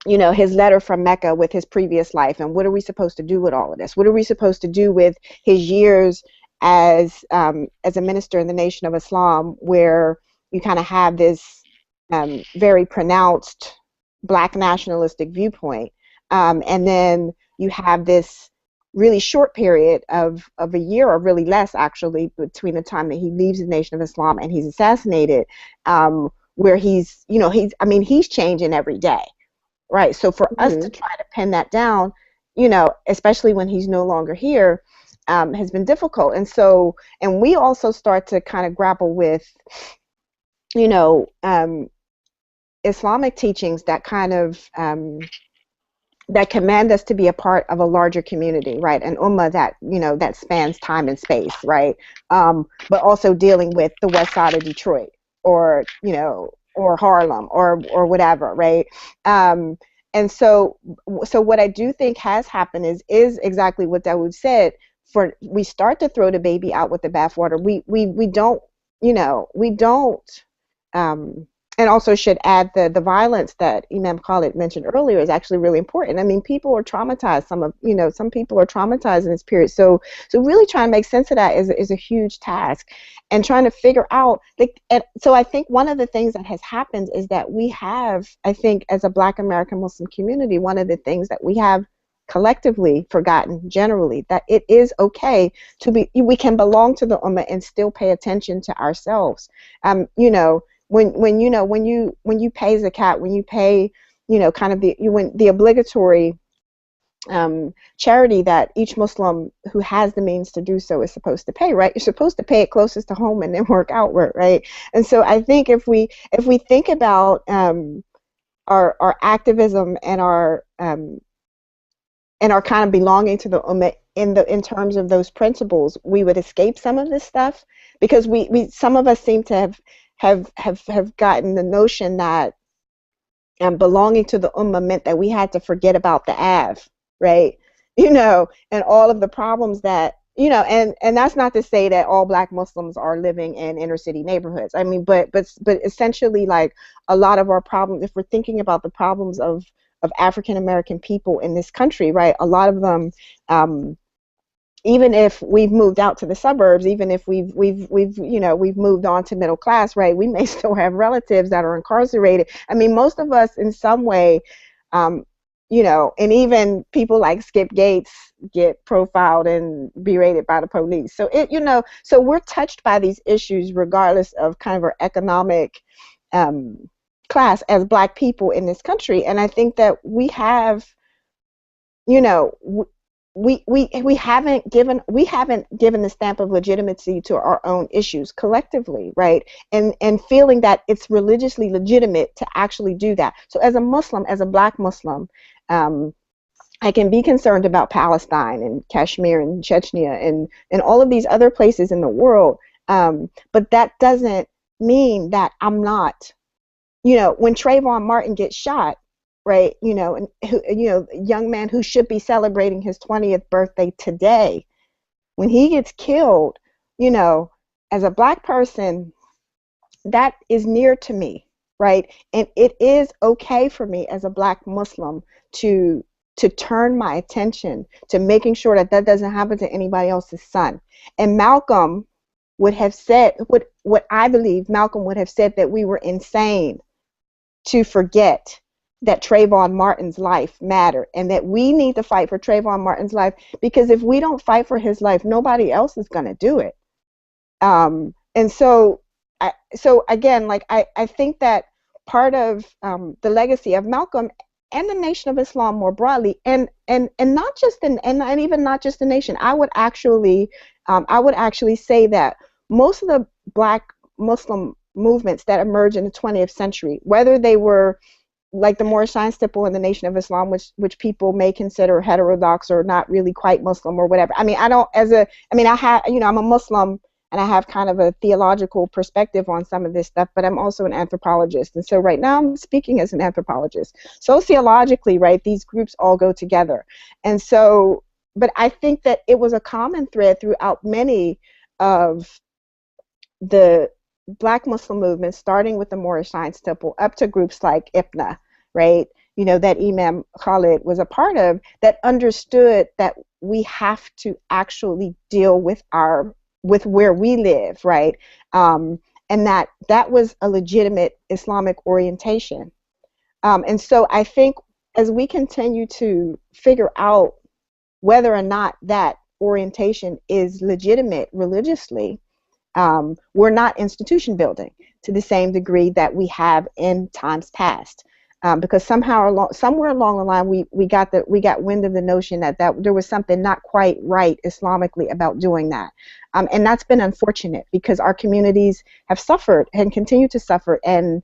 his letter from Mecca with his previous life, and what are we supposed to do with all of this? What are we supposed to do with his years as a minister in the Nation of Islam, where you kind of have this very pronounced Black nationalistic viewpoint, and then you have this really short period of a year, or really less actually, between the time that he leaves the Nation of Islam and he's assassinated, where he's changing every day. Right. So for us to try to pin that down, especially when he's no longer here, has been difficult. And we also start to kind of grapple with, Islamic teachings that kind of that command us to be a part of a larger community, right? An ummah that that spans time and space, right? But also dealing with the West Side of Detroit, or or Harlem, or whatever, right? And so what I do think has happened is exactly what Dawood said. We start to throw the baby out with the bathwater. We don't and also should add the violence that Imam Khalid mentioned earlier is actually really important. I mean, people are traumatized. Some people are traumatized in this period. So really trying to make sense of that is a huge task, and trying to figure out. So I think one of the things that has happened is that we have, I think, as a Black American Muslim community, one of the things that we have collectively forgotten generally, that it is okay to be, we can belong to the ummah and still pay attention to ourselves. When you pay zakat, when you pay, kind of the obligatory charity that each Muslim who has the means to do so is supposed to pay, right? You're supposed to pay it closest to home and then work outward, right? And so I think if we think about our activism and our kind of belonging to the ummah in terms of those principles, we would escape some of this stuff, because we some of us seem to have gotten the notion that belonging to the ummah meant that we had to forget about the av, right? And all of the problems that, and that's not to say that all Black Muslims are living in inner city neighborhoods. I mean, but essentially, like, a lot of our problems, if we're thinking about the problems of African American people in this country, right? A lot of them, even if we've moved out to the suburbs, even if we've moved on to middle class, right? We may still have relatives that are incarcerated. I mean, most of us in some way, and even people like Skip Gates get profiled and berated by the police. So so we're touched by these issues regardless of kind of our economic class as Black people in this country. And I think that we have, we haven't given the stamp of legitimacy to our own issues collectively, right? And feeling that it's religiously legitimate to actually do that. So as a Muslim, as a Black Muslim, I can be concerned about Palestine and Kashmir and Chechnya and all of these other places in the world, but that doesn't mean that I'm not. When Trayvon Martin gets shot, right? And a young man who should be celebrating his 20th birthday today, when he gets killed, as a Black person, that is near to me, right? And it is okay for me as a Black Muslim to turn my attention to making sure that that doesn't happen to anybody else's son. And Malcolm would have said, what I believe Malcolm would have said, that we were insane to forget that Trayvon Martin's life mattered, and that we need to fight for Trayvon Martin's life, because if we don't fight for his life, nobody else is going to do it. And so again, like, I think that part of the legacy of Malcolm and the Nation of Islam more broadly, and not just and even not just the nation, I would actually say that most of the Black Muslim movements that emerged in the 20th century, whether they were like the Moorish Science Temple and the Nation of Islam, which people may consider heterodox or not really quite Muslim or whatever. I mean, I'm a Muslim and I have kind of a theological perspective on some of this stuff, but I'm also an anthropologist. And so right now I'm speaking as an anthropologist. Sociologically, right, these groups all go together. And so, but I think that it was a common thread throughout many of the Black Muslim movements, starting with the Moorish Science Temple up to groups like IPNA, right? That Imam Khalid was a part of, that understood that we have to actually deal with where we live, right? And that was a legitimate Islamic orientation. And so I think as we continue to figure out whether or not that orientation is legitimate religiously, we're not institution building to the same degree that we have in times past, because somewhere along the line we got wind of the notion that there was something not quite right Islamically about doing that, and that's been unfortunate, because our communities have suffered and continue to suffer, and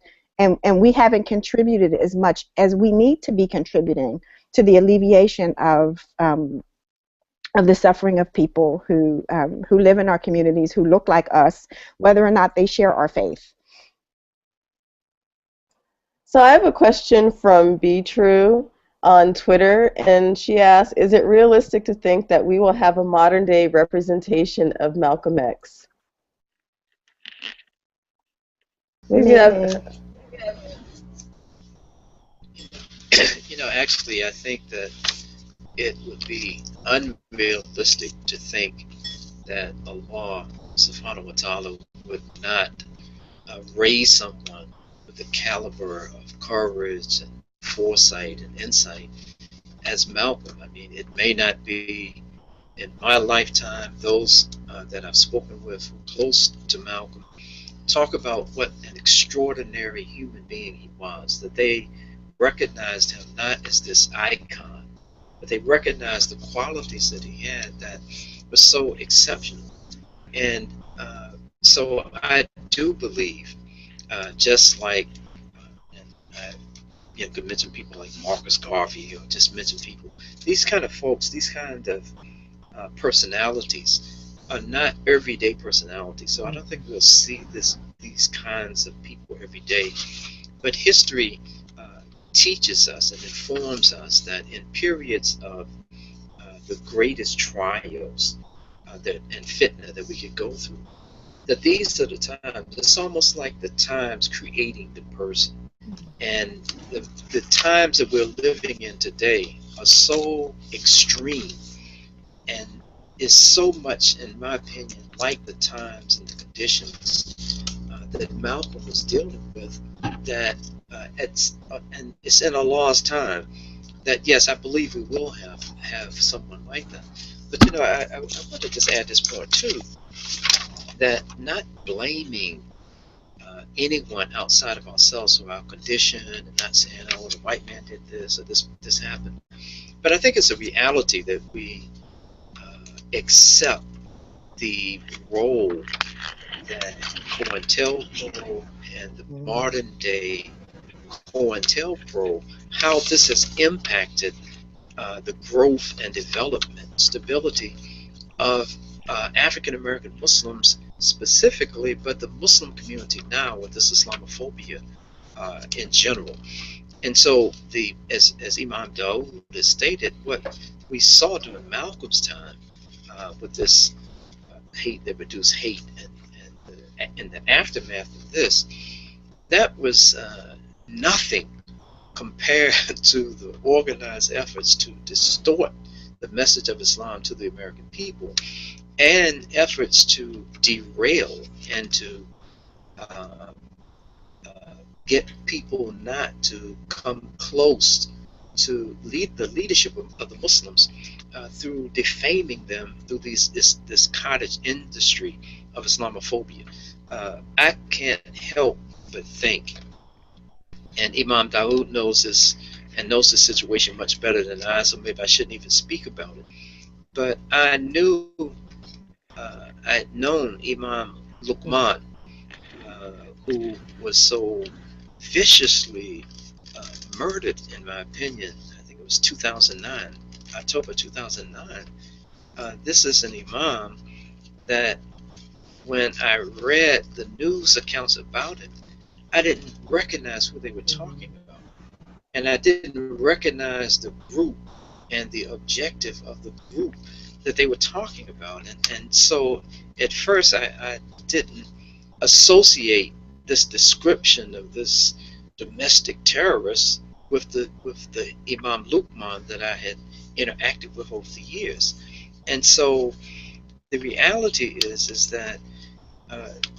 we haven't contributed as much as we need to be contributing to the alleviation of the suffering of people who live in our communities, who look like us, whether or not they share our faith. So I have a question from Be True on Twitter, and she asks, is it realistic to think that we will have a modern day representation of Malcolm X? Maybe You know, actually, I think that it would be unrealistic to think that Allah subhanahu wa ta'ala would not raise someone with the caliber of courage and foresight and insight as Malcolm. I mean, it may not be in my lifetime. Those that I've spoken with who are close to Malcolm talk about what an extraordinary human being he was, that they recognized him not as this icon, but they recognized the qualities that he had that was so exceptional. And so I do believe, just like, and I could mention people like Marcus Garvey, or just mention people, these kind of folks, these kind of personalities are not everyday personalities. So I don't think we'll see these kinds of people every day. But history teaches us and informs us that in periods of the greatest trials and fitna that we could go through, that these are the times. It's almost like the times creating the person. And the times that we're living in today are so extreme, and is so much, in my opinion, like the times and the conditions that Malcolm was dealing with, that and it's in Allah's time, that yes, I believe we will have someone like that. But you know, I want to just add this part too, that not blaming anyone outside of ourselves for our condition, and not saying, oh, the white man did this or this happened. But I think it's a reality that we accept the role that COINTELPRO and the modern day COINTELPRO, how this has impacted the growth and development, stability of African American Muslims specifically, but the Muslim community now with this Islamophobia in general. And so, as Imam Dawood has stated, what we saw during Malcolm's time with this hate that produced hate, and in the aftermath of this, that was nothing compared to the organized efforts to distort the message of Islam to the American people, and efforts to derail and to get people not to come close to the leadership of the Muslims through defaming them through this cottage industry of Islamophobia. I can't help but think, and Imam Dawood knows this and knows the situation much better than I, so maybe I shouldn't even speak about it. But I knew, I'd known Imam Luqman, who was so viciously murdered, in my opinion. I think it was 2009, October 2009. This is an imam that when I read the news accounts about it, I didn't recognize who they were talking about. And I didn't recognize the group and the objective of the group that they were talking about. And so at first I didn't associate this description of this domestic terrorist with the Imam Luqman that I had interacted with over the years. And so the reality is that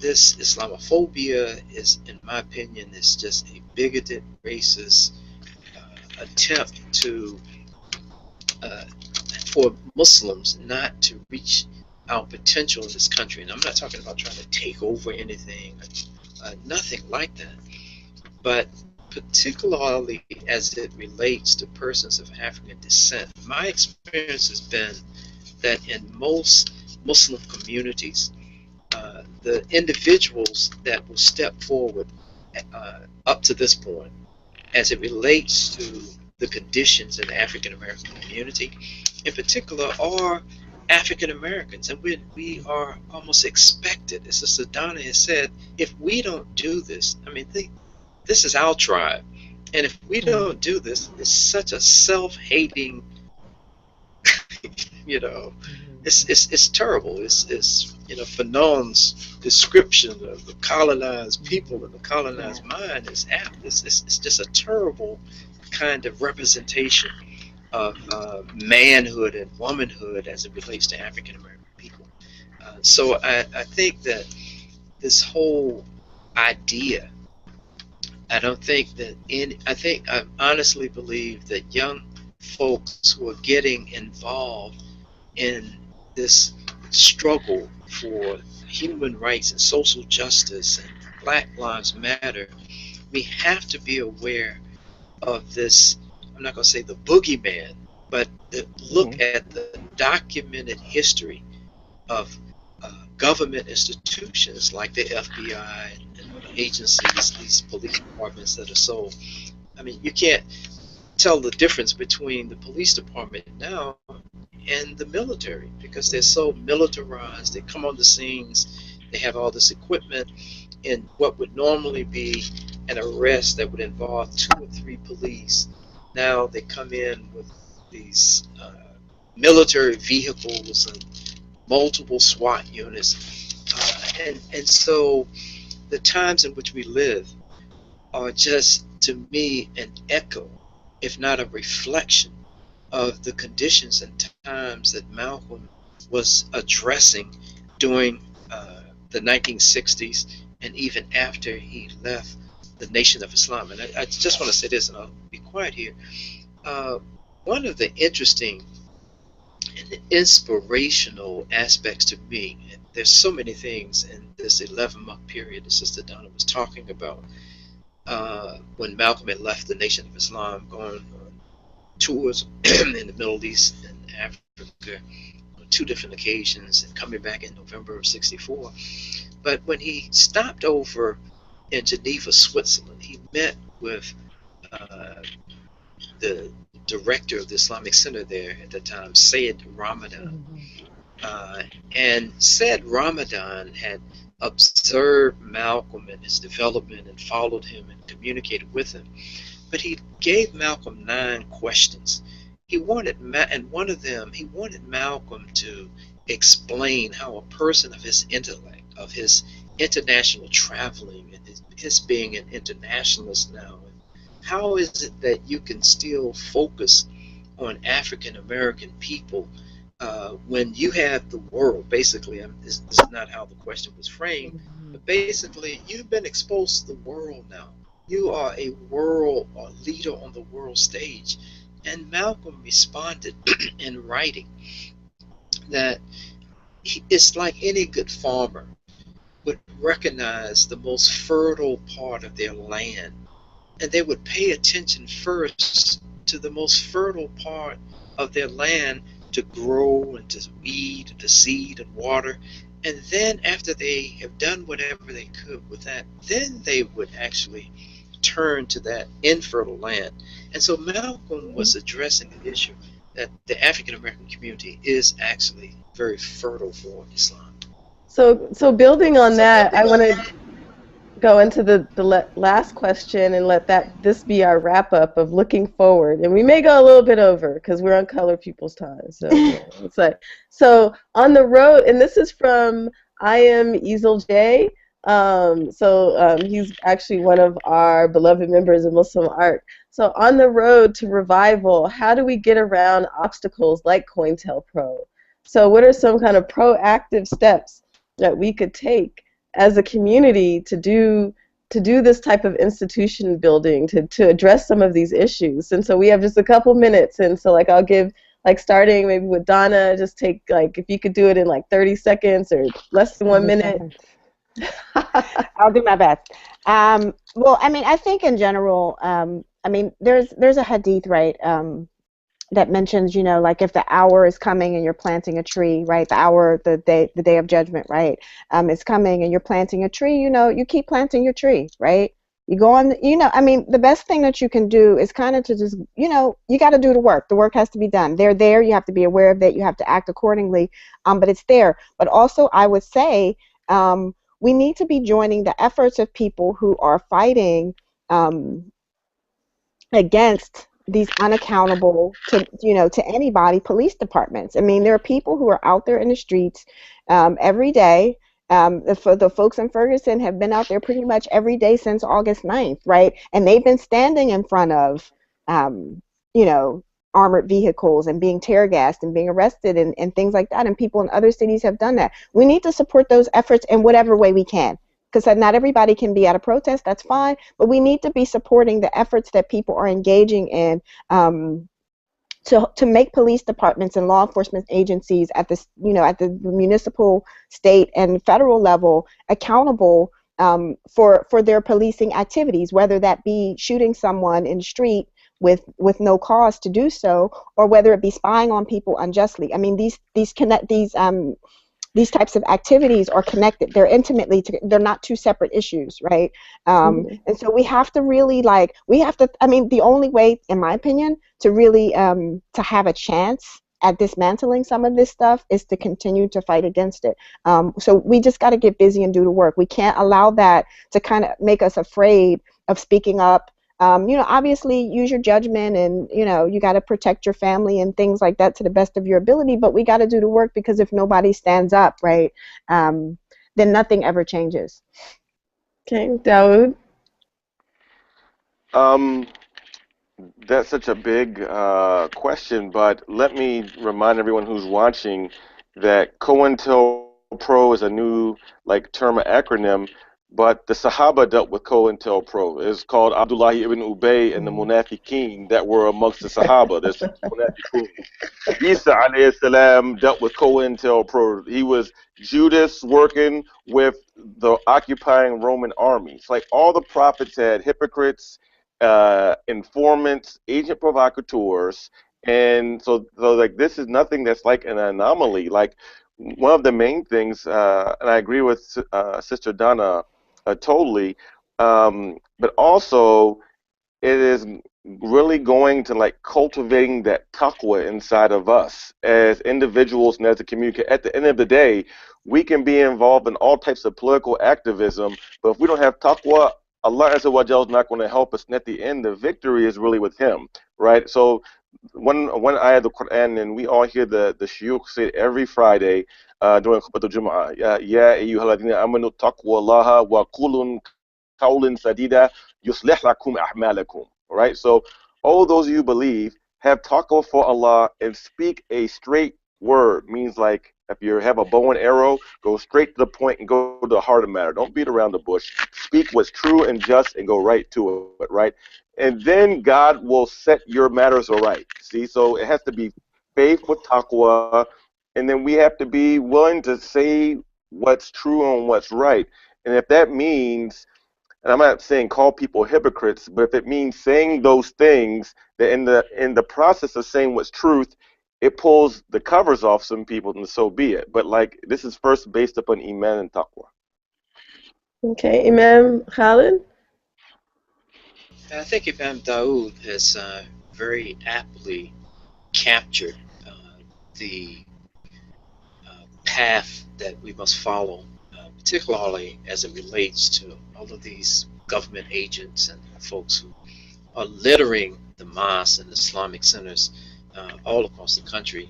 this Islamophobia is, in my opinion, is just a bigoted, racist attempt to for Muslims not to reach our potential in this country. And I'm not talking about trying to take over anything, nothing like that. But particularly as it relates to persons of African descent, my experience has been that in most Muslim communities, the individuals that will step forward up to this point as it relates to the conditions in the African American community in particular are African Americans, and we are almost expected, as Sister Donna has said, if we don't do this, I mean, this is our tribe, and if we don't do this, it's such a self-hating, it's terrible. It's you know, Fanon's description of the colonized people and the colonized mind is apt. It's just a terrible kind of representation of manhood and womanhood as it relates to African American people. So I think that this whole idea, I honestly believe that young folks who are getting involved in this struggle for human rights and social justice and Black Lives Matter, we have to be aware of this. I'm not going to say the boogeyman, but look at the documented history of government institutions like the FBI and agencies, these police departments that are so, I mean, you can't tell the difference between the police department now and the military because they're so militarized. They come on the scenes, they have all this equipment, and what would normally be an arrest that would involve 2 or 3 police, now they come in with these military vehicles and multiple SWAT units, and so the times in which we live are just, to me, an echo, if not a reflection, of the conditions and times that Malcolm was addressing during the 1960s and even after he left the Nation of Islam. And I just want to say this, and I'll be quiet here. One of the interesting and inspirational aspects to me, and there's so many things in this 11-month period that Sister Donna was talking about, when Malcolm had left the Nation of Islam, going on tours in the Middle East and Africa on 2 different occasions, and coming back in November of '64. But when he stopped over in Geneva, Switzerland, he met with the director of the Islamic Center there at the time, Sayyid Ramadan. And Sayyid Ramadan had observed Malcolm and his development and followed him and communicated with him. But he gave Malcolm 9 questions. And one of them, he wanted Malcolm to explain how a person of his intellect, of his international traveling, and his being an internationalist now, how is it that you can still focus on African American people when you have the world, basically, this is not how the question was framed, but basically you've been exposed to the world now. You are a leader on the world stage. And Malcolm responded in writing that it's like any good farmer would recognize the most fertile part of their land, and they would pay attention first to the most fertile part of their land to grow and to weed and to seed and water. And then after they have done whatever they could with that, then they would actually turn to that infertile land. And so Malcolm was addressing the issue that the African American community is actually very fertile for Islam. So building on that, I want to go into the last question and let this be our wrap up of looking forward. And we may go a little bit over because we're on colored people's time. So it's like, so on the road, and this is from I am Easel J. He's actually one of our beloved members of MuslimARC. So on the road to revival, how do we get around obstacles like COINTELPRO? So what are some kind of proactive steps that we could take as a community to do this type of institution building, to address some of these issues? And so we have just a couple minutes, and so like I'll give, like starting maybe with Donna, just take like, if you could do it in like 30 seconds or less than 1 minute. I'll do my best. Well, I mean, I think in general, I mean, there's a hadith, right, that mentions, you know, like if the hour is coming and you're planting a tree, right, the day of judgment, right, is coming and you're planting a tree, you know, you keep planting your tree, right? You go on, you know, I mean, the best thing that you can do is kind of to just, you know, you got to do the work. The work has to be done. They're there. You have to be aware of it. You have to act accordingly, but it's there. But also, I would say, we need to be joining the efforts of people who are fighting against these unaccountable to to anybody police departments. I mean, there are people who are out there in the streets every day. The folks in Ferguson have been out there pretty much every day since August 9th, right? And they've been standing in front of you know armored vehicles and being tear gassed and being arrested and things like that. And people in other cities have done that. We need to support those efforts in whatever way we can. Because not everybody can be at a protest, that's fine, but we need to be supporting the efforts that people are engaging in to make police departments and law enforcement agencies at the at the municipal, state, and federal level accountable for their policing activities, whether that be shooting someone in the street with no cause to do so, or whether it be spying on people unjustly. I mean, these types of activities are connected. They're they're not two separate issues, right? And so we have to really I mean, the only way, in my opinion, to really to have a chance at dismantling some of this stuff is to continue to fight against it. So we just got to get busy and do the work. We can't allow that to kind of make us afraid of speaking up. Obviously use your judgment, and you got to protect your family and things like that to the best of your ability, but we got to do the work, because if nobody stands up, right, then nothing ever changes. Okay, Dawood. That's such a big question, but let me remind everyone who's watching that COINTELPRO is a new term or acronym, but the Sahaba dealt with COINTELPRO. It's called Abdullahi ibn Ubay and the Munafiqeen that were amongst the Sahaba. There's Munafiqeen. Isa alayhi salam dealt with COINTELPRO. He was Judas working with the occupying Roman army. It's like all the prophets had hypocrites, informants, agent provocateurs, and so this is nothing that's like an anomaly. Like, one of the main things, and I agree with Sister Donna totally, but also it is really going to cultivating that taqwa inside of us as individuals and as a community. At the end of the day, we can be involved in all types of political activism, but if we don't have taqwa, Allah Azza wa Jalla is not going to help us. And at the end, the victory is really with Him, right? So one ayah of the Quran, and we all hear the shuyukh say it every Friday during Khutbah al-Jum'ah. Ya ayyuhalladhina amanu taqwallaha wa qulun qawlan sadida yuslih lakum a'malakum. Right? So all those of you who believe, have taqwa for Allah and speak a straight word. Means like, if you have a bow and arrow, go straight to the point and go to the heart of the matter. Don't beat around the bush. Speak what's true and just and go right to it, right? And then God will set your matters aright. See, so it has to be faith with taqwa, and then we have to be willing to say what's true and what's right. And if that means, and I'm not saying call people hypocrites, but if it means saying those things, that in the process of saying what's truth, it pulls the covers off some people, and so be it. But this is first based upon iman and taqwa. Okay, Imam Khalid. I think Imam Dawood has very aptly captured the path that we must follow, particularly as it relates to all of these government agents and folks who are littering the mosques and Islamic centers all across the country.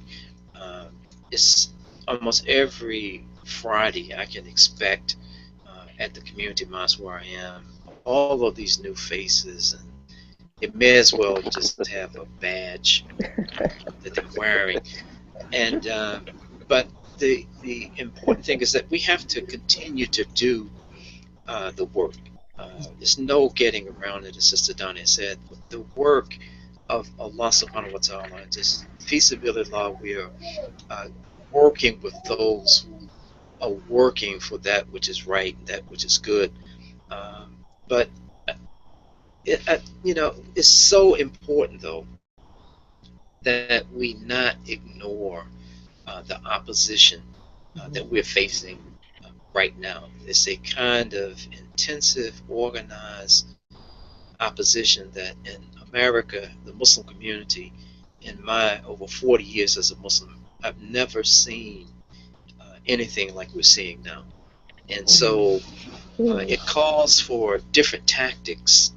It's almost every Friday I can expect at the community mosque where I am all of these new faces, and it may as well just have a badge that they're wearing. And but the important thing is that we have to continue to do the work. There's no getting around it, as Sister Donna said. The work of Allah subhanahu wa ta'ala, just feasibilillah, we are working with those who are working for that which is right, that which is good. But it's so important, though, that we not ignore the opposition that we're facing right now. It's a kind of intensive, organized opposition that in America, the Muslim community, in my over 40 years as a Muslim, I've never seen anything like we're seeing now. And so it calls for different tactics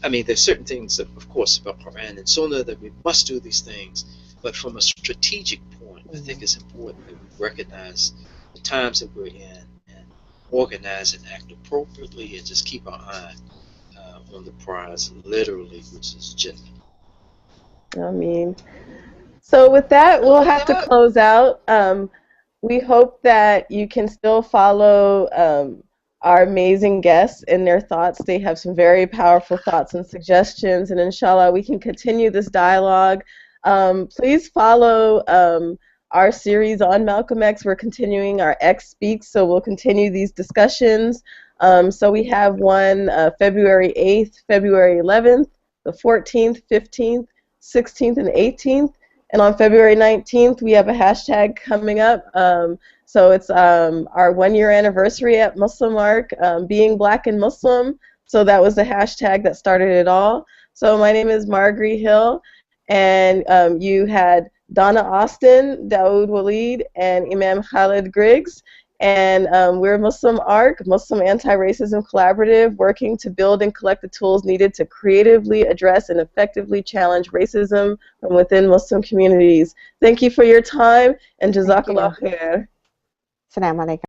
I mean, there's certain things, that, of course, about Quran and Sunnah that we must do these things, but from a strategic point, I think it's important that we recognize the times that we're in and organize and act appropriately and just keep our eye on the prize, literally, which is Jannah. I mean, so with that, we'll have to close out. We hope that you can still follow our amazing guests and their thoughts. They have some very powerful thoughts and suggestions, and inshallah, we can continue this dialogue. Please follow our series on Malcolm X. We're continuing our X Speaks, so we'll continue these discussions. So we have one February 8th, February 11th, the 14th, 15th, 16th, and 18th. And on February 19th, we have a hashtag coming up. So it's our 1-year anniversary at MuslimARC, being Black and Muslim. So that was the hashtag that started it all. So my name is Marguerite Hill, and you had Donna Austin, Dawood Walid, and Imam Khalid Griggs. And we're MuslimARC, Muslim Anti-Racism Collaborative, working to build and collect the tools needed to creatively address and effectively challenge racism from within Muslim communities. Thank you for your time, and Jazakallah khair. Assalamu alaikum.